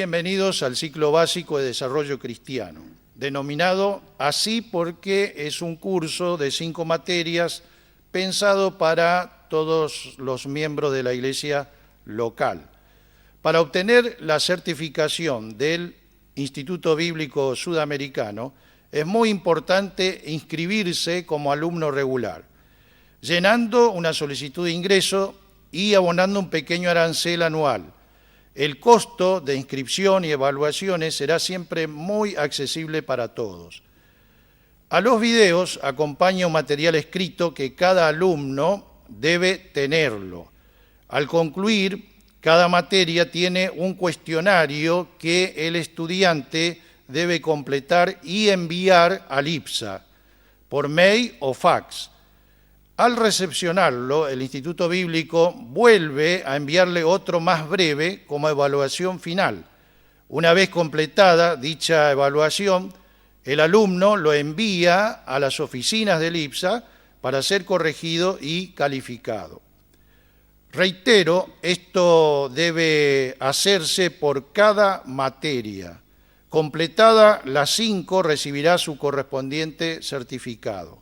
bienvenidos al ciclo básico de desarrollo cristiano, denominado así porque es un curso de 5 materias pensado para todos los miembros de la iglesia local. Para obtener la certificación del Instituto Bíblico Sudamericano, es muy importante inscribirse como alumno regular, llenando una solicitud de ingreso y abonando un pequeño arancel anual. El costo de inscripción y evaluaciones será siempre muy accesible para todos. A los videos acompaña un material escrito que cada alumno debe tenerlo. Al concluir, cada materia tiene un cuestionario que el estudiante debe completar y enviar al IPSA por mail o fax. Al recepcionarlo, el Instituto Bíblico vuelve a enviarle otro más breve como evaluación final. Una vez completada dicha evaluación, el alumno lo envía a las oficinas del IPSA para ser corregido y calificado. Reitero, esto debe hacerse por cada materia. Completada las 5, recibirá su correspondiente certificado.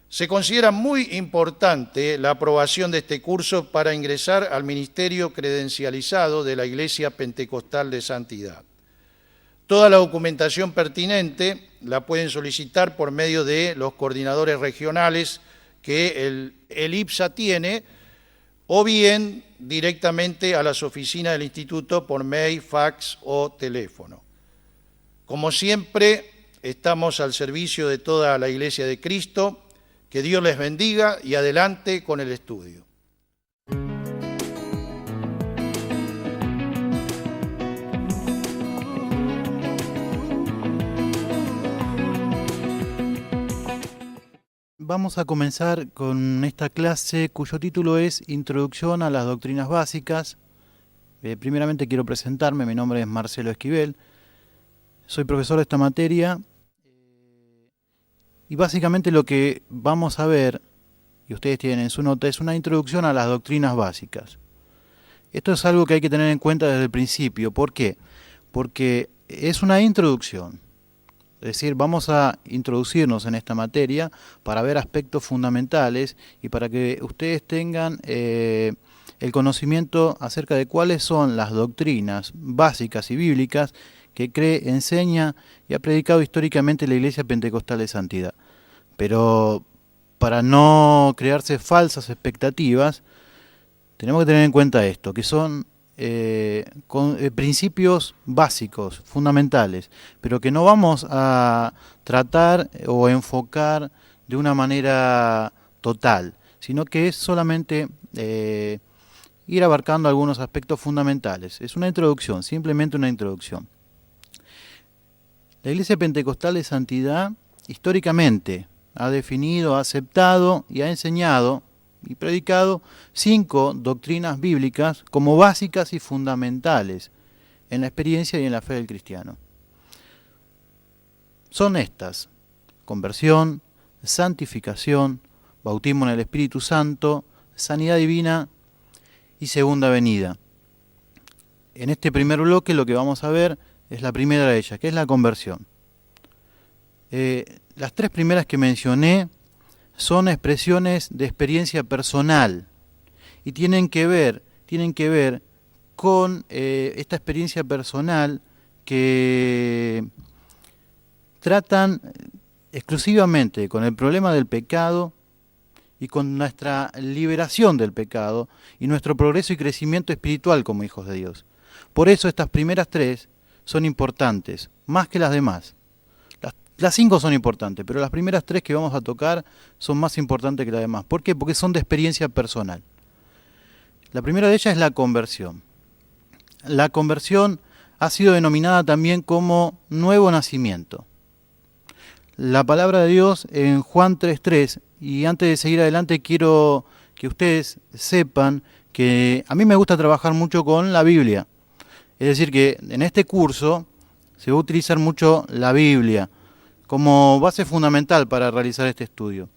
Se considera muy importante la aprobación de este curso para ingresar al ministerio credencializado de la Iglesia Pentecostal de Santidad. Toda la documentación pertinente la pueden solicitar por medio de los coordinadores regionales que el IPSA tiene, o bien directamente a las oficinas del instituto por mail, fax o teléfono. Como siempre, estamos al servicio de toda la Iglesia de Cristo. Que Dios les bendiga y adelante con el estudio. Vamos a comenzar con esta clase cuyo título es Introducción a las Doctrinas Básicas. Primeramente quiero presentarme, mi nombre es Marcelo Esquivel, soy profesor de esta materia. Y básicamente lo que vamos a ver, y ustedes tienen en su nota, es una introducción a las doctrinas básicas. Esto es algo que hay que tener en cuenta desde el principio. ¿Por qué? Porque es una introducción. Es decir, vamos a introducirnos en esta materia para ver aspectos fundamentales y para que ustedes tengan el conocimiento acerca de cuáles son las doctrinas básicas y bíblicas que cree, enseña y ha predicado históricamente la Iglesia Pentecostal de Santidad. Pero para no crearse falsas expectativas, tenemos que tener en cuenta esto, que son principios básicos, fundamentales, pero que no vamos a tratar o enfocar de una manera total, sino que es solamente ir abarcando algunos aspectos fundamentales. Es una introducción, simplemente una introducción. La Iglesia Pentecostal de Santidad históricamente ha definido, ha aceptado y ha enseñado y predicado 5 doctrinas bíblicas como básicas y fundamentales en la experiencia y en la fe del cristiano. Son estas: conversión, santificación, bautismo en el Espíritu Santo, sanidad divina y segunda venida. En este primer bloque lo que vamos a ver es la primera de ellas, que es la conversión. Las 3 primeras que mencioné son expresiones de experiencia personal y tienen que ver con esta experiencia personal que tratan exclusivamente con el problema del pecado y con nuestra liberación del pecado y nuestro progreso y crecimiento espiritual como hijos de Dios. Por eso estas primeras 3 son importantes, más que las demás. Las 5 son importantes, pero las primeras 3 que vamos a tocar son más importantes que las demás. ¿Por qué? Porque son de experiencia personal. La primera de ellas es la conversión. La conversión ha sido denominada también como nuevo nacimiento. La palabra de Dios en Juan 3:3, y antes de seguir adelante quiero que ustedes sepan que a mí me gusta trabajar mucho con la Biblia. Es decir, que en este curso se va a utilizar mucho la Biblia como base fundamental para realizar este estudio.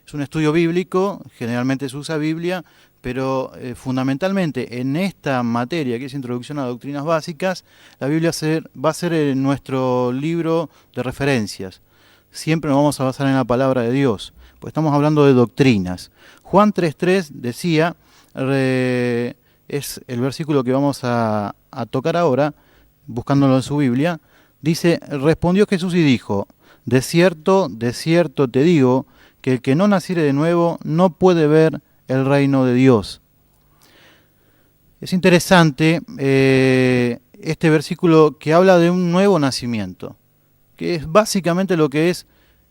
Es un estudio bíblico, generalmente se usa Biblia, pero fundamentalmente en esta materia, que es Introducción a Doctrinas Básicas, la Biblia va a ser nuestro libro de referencias. Siempre nos vamos a basar en la palabra de Dios, pues estamos hablando de doctrinas. Juan 3.3 decía, es el versículo que vamos a tocar ahora, buscándolo en su Biblia, dice, respondió Jesús y dijo, de cierto te digo, que el que no naciere de nuevo no puede ver el reino de Dios. Es interesante este versículo que habla de un nuevo nacimiento, que es básicamente lo que es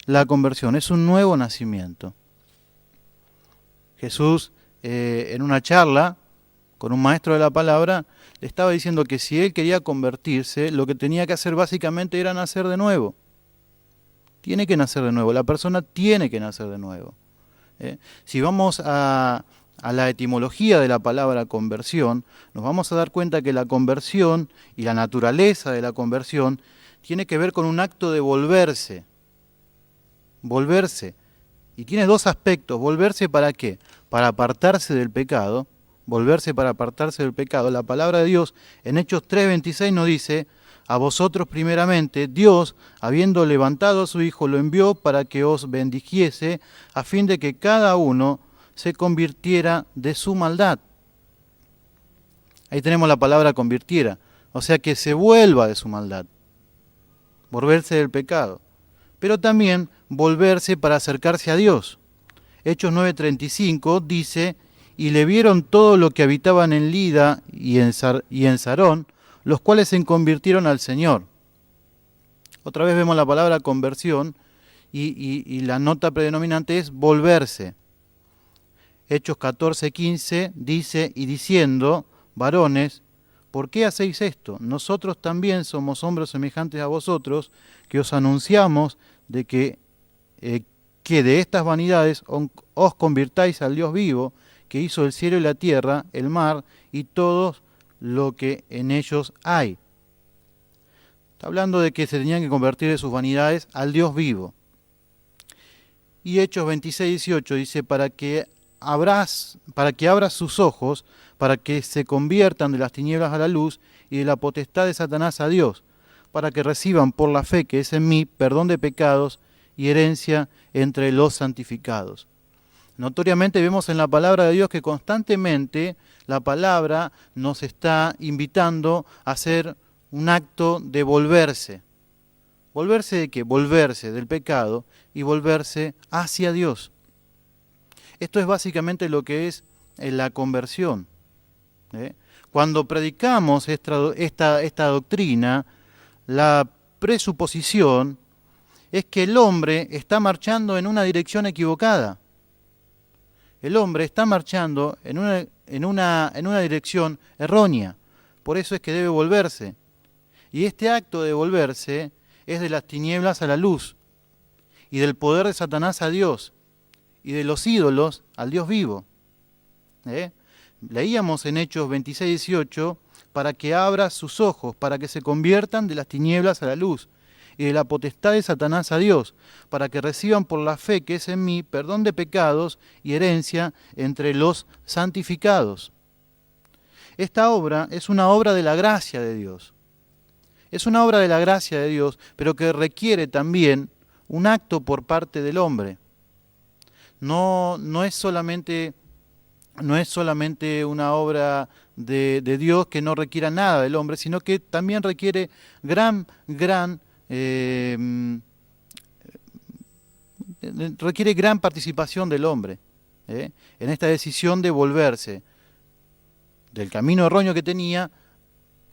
la conversión, es un nuevo nacimiento. Jesús, en una charla con un maestro de la palabra, le estaba diciendo que si él quería convertirse, lo que tenía que hacer básicamente era nacer de nuevo. Tiene que nacer de nuevo, la persona tiene que nacer de nuevo. Si vamos a la etimología de la palabra conversión, nos vamos a dar cuenta que la conversión y la naturaleza de la conversión tiene que ver con un acto de volverse. Volverse. Y tiene dos aspectos. ¿Volverse para qué? Para apartarse del pecado. Volverse para apartarse del pecado. La palabra de Dios en Hechos 3:26 nos dice, a vosotros primeramente, Dios, habiendo levantado a su Hijo, lo envió para que os bendijese, a fin de que cada uno se convirtiera de su maldad. Ahí tenemos la palabra convirtiera, o sea que se vuelva de su maldad, volverse del pecado, pero también volverse para acercarse a Dios. Hechos 9:35 dice, y le vieron todo lo que habitaban en Lida y en Sarón, los cuales se convirtieron al Señor. Otra vez vemos la palabra conversión y la nota predominante es volverse. Hechos 14:15 dice, y diciendo, varones, ¿por qué hacéis esto? Nosotros también somos hombres semejantes a vosotros, que os anunciamos de que de estas vanidades os convirtáis al Dios vivo, que hizo el cielo y la tierra, el mar y todos lo que en ellos hay. Está hablando de que se tenían que convertir de sus vanidades al Dios vivo. Y Hechos 26:18 dice, para que abras sus ojos, para que se conviertan de las tinieblas a la luz y de la potestad de Satanás a Dios, para que reciban por la fe que es en mí perdón de pecados y herencia entre los santificados. Notoriamente vemos en la palabra de Dios que constantemente la palabra nos está invitando a hacer un acto de volverse. ¿Volverse de qué? Volverse del pecado y volverse hacia Dios. Esto es básicamente lo que es la conversión. Cuando predicamos esta doctrina, la presuposición es que el hombre está marchando en una dirección equivocada. El hombre está marchando en una dirección errónea. Por eso es que debe volverse. Y este acto de volverse es de las tinieblas a la luz, y del poder de Satanás a Dios, y de los ídolos al Dios vivo. Leíamos en Hechos 26:18, para que abra sus ojos, para que se conviertan de las tinieblas a la luz, y de la potestad de Satanás a Dios, para que reciban por la fe que es en mí perdón de pecados y herencia entre los santificados. Esta obra es una obra de la gracia de Dios. Es una obra de la gracia de Dios, pero que requiere también un acto por parte del hombre. No es solamente una obra de Dios que no requiera nada del hombre, sino que también requiere requiere gran participación del hombre en esta decisión de volverse del camino erróneo que tenía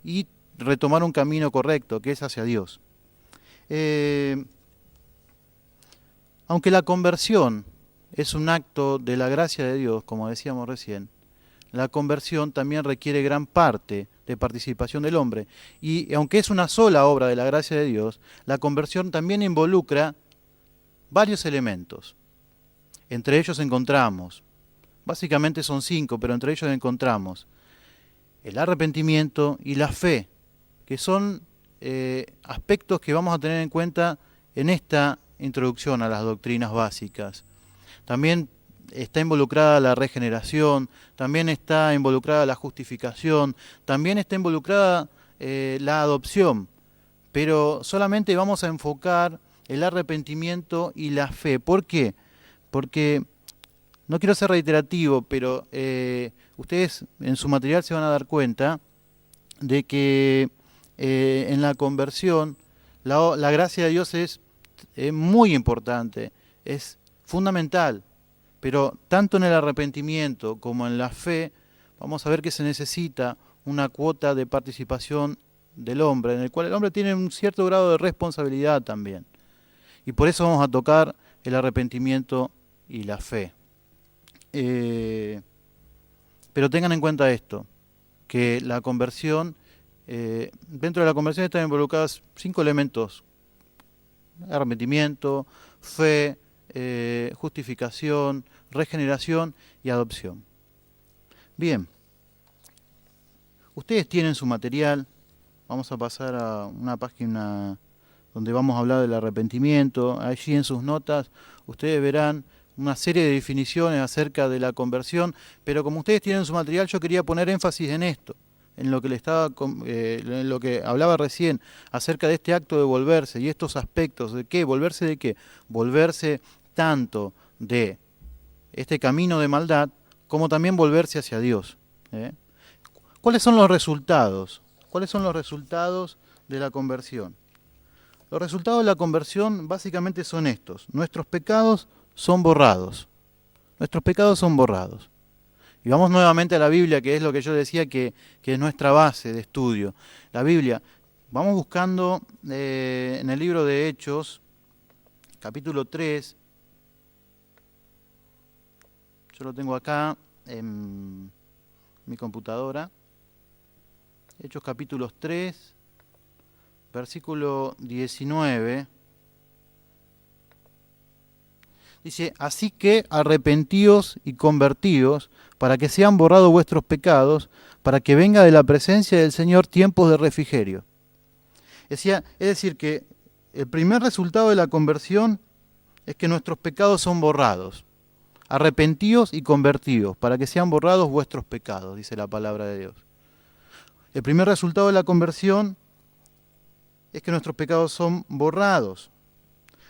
y retomar un camino correcto, que es hacia Dios. Aunque la conversión es un acto de la gracia de Dios, como decíamos recién, la conversión también requiere gran parte de participación del hombre. Y aunque es una sola obra de la gracia de Dios, la conversión también involucra varios elementos. Entre ellos encontramos, básicamente son 5, pero entre ellos encontramos el arrepentimiento y la fe, que son aspectos que vamos a tener en cuenta en esta introducción a las doctrinas básicas. También está involucrada la regeneración, también está involucrada la justificación, también está involucrada la adopción, pero solamente vamos a enfocar el arrepentimiento y la fe. ¿Por qué? Porque, no quiero ser reiterativo, pero ustedes en su material se van a dar cuenta de que en la conversión la gracia de Dios es muy importante, es fundamental, pero tanto en el arrepentimiento como en la fe vamos a ver que se necesita una cuota de participación del hombre, en el cual el hombre tiene un cierto grado de responsabilidad también. Y por eso vamos a tocar el arrepentimiento y la fe. Pero tengan en cuenta esto, que la conversión, dentro de la conversión están involucrados 5 elementos: arrepentimiento, fe, justificación, regeneración y adopción. Bien, ustedes tienen su material, vamos a pasar a una página donde vamos a hablar del arrepentimiento. Allí en sus notas ustedes verán una serie de definiciones acerca de la conversión, pero como ustedes tienen su material, yo quería poner énfasis en esto, en lo que en lo que hablaba recién acerca de este acto de volverse y estos aspectos de qué, volverse de qué, volverse tanto de este camino de maldad como también volverse hacia Dios. ¿Cuáles son los resultados? ¿Cuáles son los resultados de la conversión? Los resultados de la conversión básicamente son estos: nuestros pecados son borrados. Nuestros pecados son borrados. Y vamos nuevamente a la Biblia, que es lo que yo decía que es nuestra base de estudio. La Biblia, vamos buscando en el libro de Hechos, capítulo 3. Yo lo tengo acá en mi computadora. Hechos capítulo 3, versículo 19. Dice: así que arrepentíos y convertíos, para que sean borrados vuestros pecados, para que venga de la presencia del Señor tiempos de refrigerio. Es decir, que el primer resultado de la conversión es que nuestros pecados son borrados. Arrepentíos y convertíos, para que sean borrados vuestros pecados, dice la palabra de Dios. El primer resultado de la conversión es que nuestros pecados son borrados.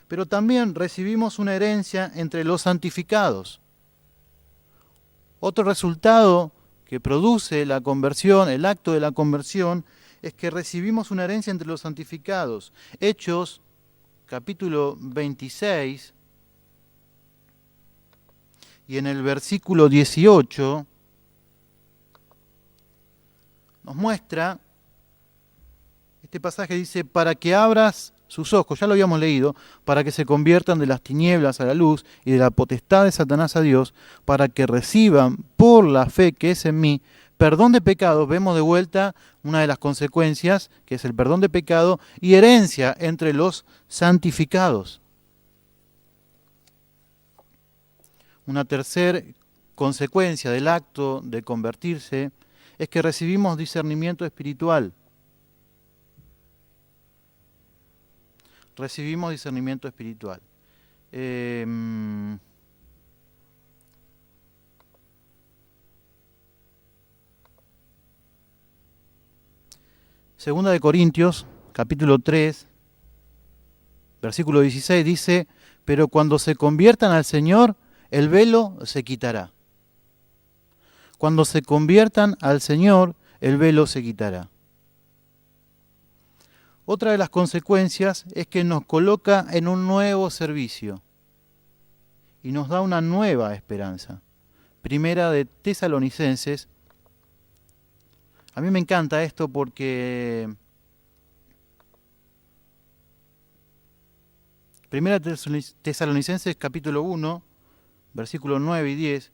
Pero también recibimos una herencia entre los santificados. Otro resultado que produce la conversión, el acto de la conversión, es que recibimos una herencia entre los santificados. Hechos, capítulo 26, y en el versículo 18, nos muestra, este pasaje dice: para que abras sus ojos, ya lo habíamos leído, para que se conviertan de las tinieblas a la luz y de la potestad de Satanás a Dios, para que reciban por la fe que es en mí perdón de pecados. Vemos de vuelta una de las consecuencias, que es el perdón de pecado, y herencia entre los santificados. Una tercera consecuencia del acto de convertirse es que recibimos discernimiento espiritual. Recibimos discernimiento espiritual. Segunda de Corintios, capítulo 3, versículo 16, dice: pero cuando se conviertan al Señor, el velo se quitará. Cuando se conviertan al Señor, el velo se quitará. Otra de las consecuencias es que nos coloca en un nuevo servicio y nos da una nueva esperanza. Primera de Tesalonicenses. A mí me encanta esto porque Primera Tesalonicenses capítulo 1, versículos 9 y 10.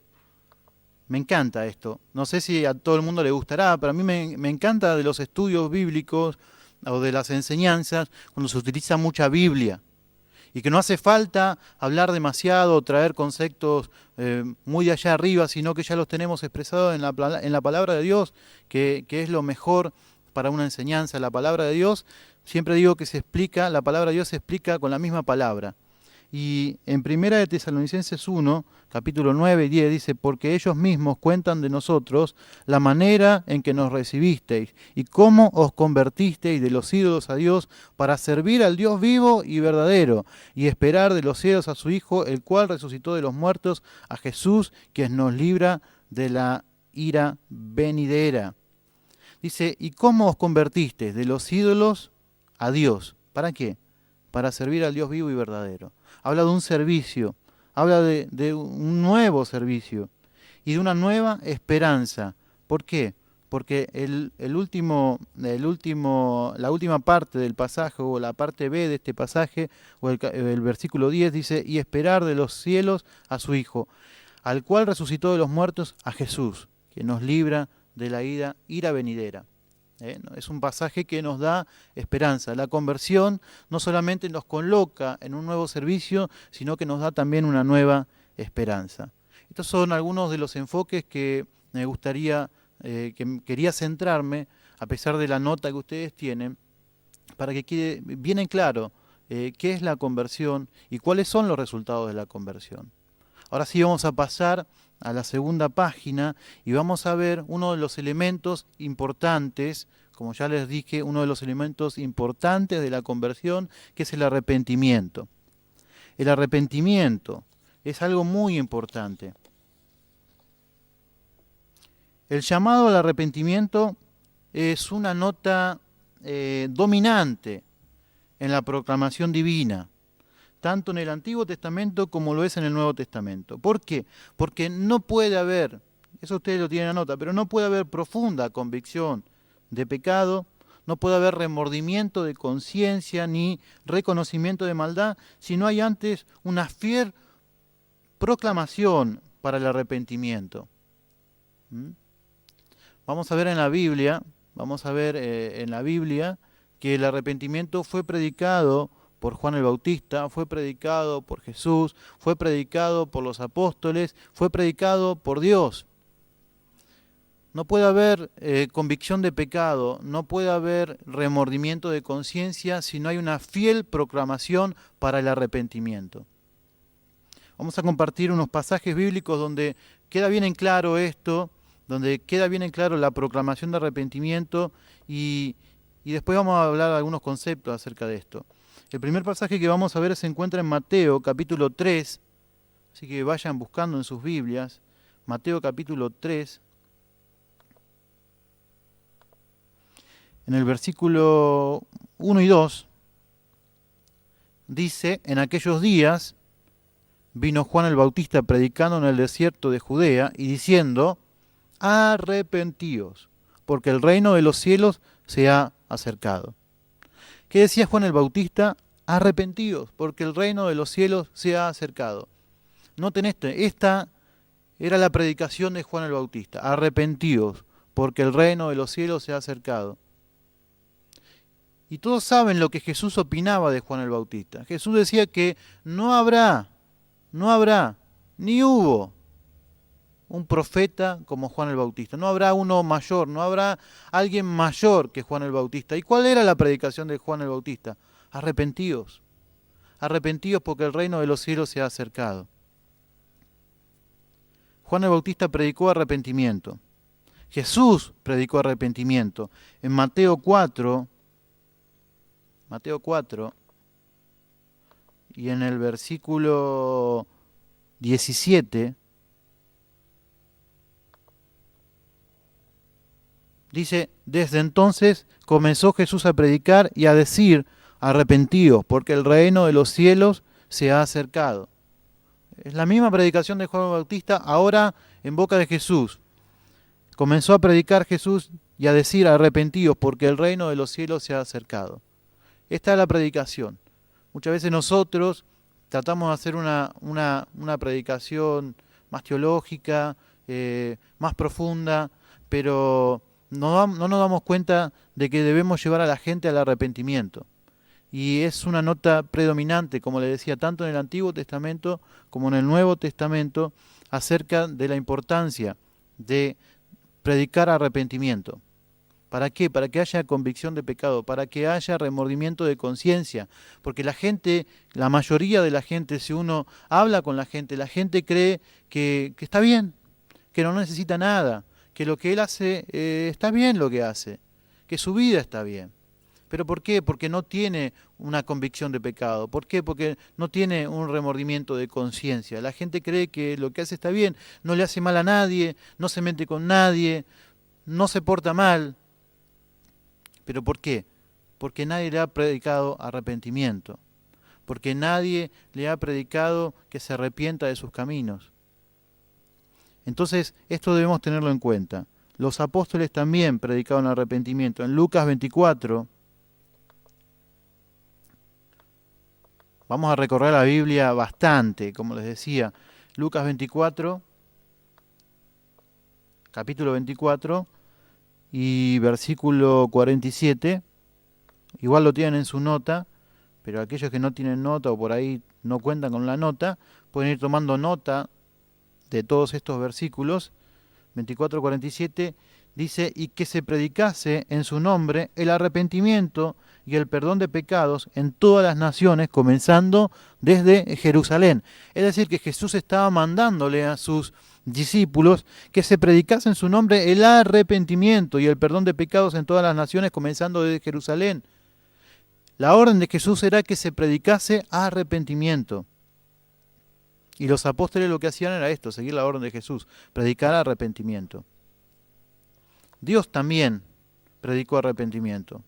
Me encanta esto. No sé si a todo el mundo le gustará, pero a mí me encanta de los estudios bíblicos o de las enseñanzas cuando se utiliza mucha Biblia. Y que no hace falta hablar demasiado o traer conceptos muy de allá arriba, sino que ya los tenemos expresados en la palabra de Dios, que es lo mejor para una enseñanza. La palabra de Dios, siempre digo que la palabra de Dios se explica con la misma palabra. Y en Primera de Tesalonicenses 1, capítulo 9 y 10 dice, porque ellos mismos cuentan de nosotros la manera en que nos recibisteis y cómo os convertisteis de los ídolos a Dios para servir al Dios vivo y verdadero y esperar de los cielos a su Hijo, el cual resucitó de los muertos, a Jesús, quien nos libra de la ira venidera. Dice, ¿y cómo os convertisteis de los ídolos a Dios? ¿Para qué? Para servir al Dios vivo y verdadero. Habla de un servicio, habla de un nuevo servicio y de una nueva esperanza. ¿Por qué? Porque la última parte del pasaje, o la parte B de este pasaje, o el versículo 10 dice, y esperar de los cielos a su Hijo, al cual resucitó de los muertos, a Jesús, que nos libra de la ira venidera. Es un pasaje que nos da esperanza. La conversión no solamente nos coloca en un nuevo servicio, sino que nos da también una nueva esperanza. Estos son algunos de los enfoques que me gustaría, que quería centrarme, a pesar de la nota que ustedes tienen, para que quede bien en claro qué es la conversión y cuáles son los resultados de la conversión. Ahora sí vamos a pasar a la segunda página y vamos a ver uno de los elementos importantes, como ya les dije, uno de los elementos importantes de la conversión, que es el arrepentimiento. El arrepentimiento es algo muy importante. El llamado al arrepentimiento es una nota dominante en la proclamación divina, tanto en el Antiguo Testamento como lo es en el Nuevo Testamento. ¿Por qué? Porque no puede haber, eso ustedes lo tienen en nota, pero no puede haber profunda convicción de pecado, no puede haber remordimiento de conciencia ni reconocimiento de maldad si no hay antes una fiel proclamación para el arrepentimiento. Vamos a ver en la Biblia, que el arrepentimiento fue predicado por Juan el Bautista, fue predicado por Jesús, fue predicado por los apóstoles, fue predicado por Dios. No puede haber convicción de pecado, no puede haber remordimiento de conciencia si no hay una fiel proclamación para el arrepentimiento. Vamos a compartir unos pasajes bíblicos donde queda bien en claro esto, donde queda bien en claro la proclamación de arrepentimiento y después vamos a hablar de algunos conceptos acerca de esto. El primer pasaje que vamos a ver se encuentra en Mateo capítulo 3, así que vayan buscando en sus Biblias, Mateo capítulo 3, en el versículo 1 y 2, dice, en aquellos días vino Juan el Bautista predicando en el desierto de Judea y diciendo, arrepentíos, porque el reino de los cielos se ha acercado. ¿Qué decía Juan el Bautista? Arrepentíos, porque el reino de los cielos se ha acercado. Noten esta era la predicación de Juan el Bautista. Arrepentíos, porque el reino de los cielos se ha acercado. Y todos saben lo que Jesús opinaba de Juan el Bautista. Jesús decía que no habrá, ni hubo un profeta como Juan el Bautista. No habrá uno mayor, no habrá alguien mayor que Juan el Bautista. ¿Y cuál era la predicación de Juan el Bautista? Arrepentíos. Arrepentíos porque el reino de los cielos se ha acercado. Juan el Bautista predicó arrepentimiento. Jesús predicó arrepentimiento. En Mateo 4, y en el versículo 17, dice, desde entonces comenzó Jesús a predicar y a decir, arrepentíos, porque el reino de los cielos se ha acercado. Es la misma predicación de Juan Bautista, ahora en boca de Jesús. Comenzó a predicar Jesús y a decir, arrepentíos, porque el reino de los cielos se ha acercado. Esta es la predicación. Muchas veces nosotros tratamos de hacer una predicación más teológica, más profunda, pero no nos damos cuenta de que debemos llevar a la gente al arrepentimiento. Y es una nota predominante, como le decía, tanto en el Antiguo Testamento como en el Nuevo Testamento, acerca de la importancia de predicar arrepentimiento. ¿Para qué? Para que haya convicción de pecado, para que haya remordimiento de conciencia. Porque la gente, la mayoría de la gente, si uno habla con la gente cree que está bien, que no necesita nada, que lo que él hace está bien lo que hace, que su vida está bien. ¿Pero por qué? Porque no tiene una convicción de pecado. ¿Por qué? Porque no tiene un remordimiento de conciencia. La gente cree que lo que hace está bien, no le hace mal a nadie, no se mete con nadie, no se porta mal. ¿Pero por qué? Porque nadie le ha predicado arrepentimiento. Porque nadie le ha predicado que se arrepienta de sus caminos. Entonces, esto debemos tenerlo en cuenta. Los apóstoles también predicaron arrepentimiento. En Lucas 24, vamos a recorrer la Biblia bastante, como les decía. Lucas 24, capítulo 24 y versículo 47. Igual lo tienen en su nota, pero aquellos que no tienen nota o por ahí no cuentan con la nota, pueden ir tomando nota de todos estos versículos. 24:47 dice: y que se predicase en su nombre el arrepentimiento y el perdón de pecados en todas las naciones, comenzando desde Jerusalén. Es decir, que Jesús estaba mandándole a sus discípulos que se predicase en su nombre el arrepentimiento y el perdón de pecados en todas las naciones, comenzando desde Jerusalén. La orden de Jesús era que se predicase arrepentimiento. Y los apóstoles lo que hacían era esto, seguir la orden de Jesús, predicar arrepentimiento. Dios también predicó arrepentimiento.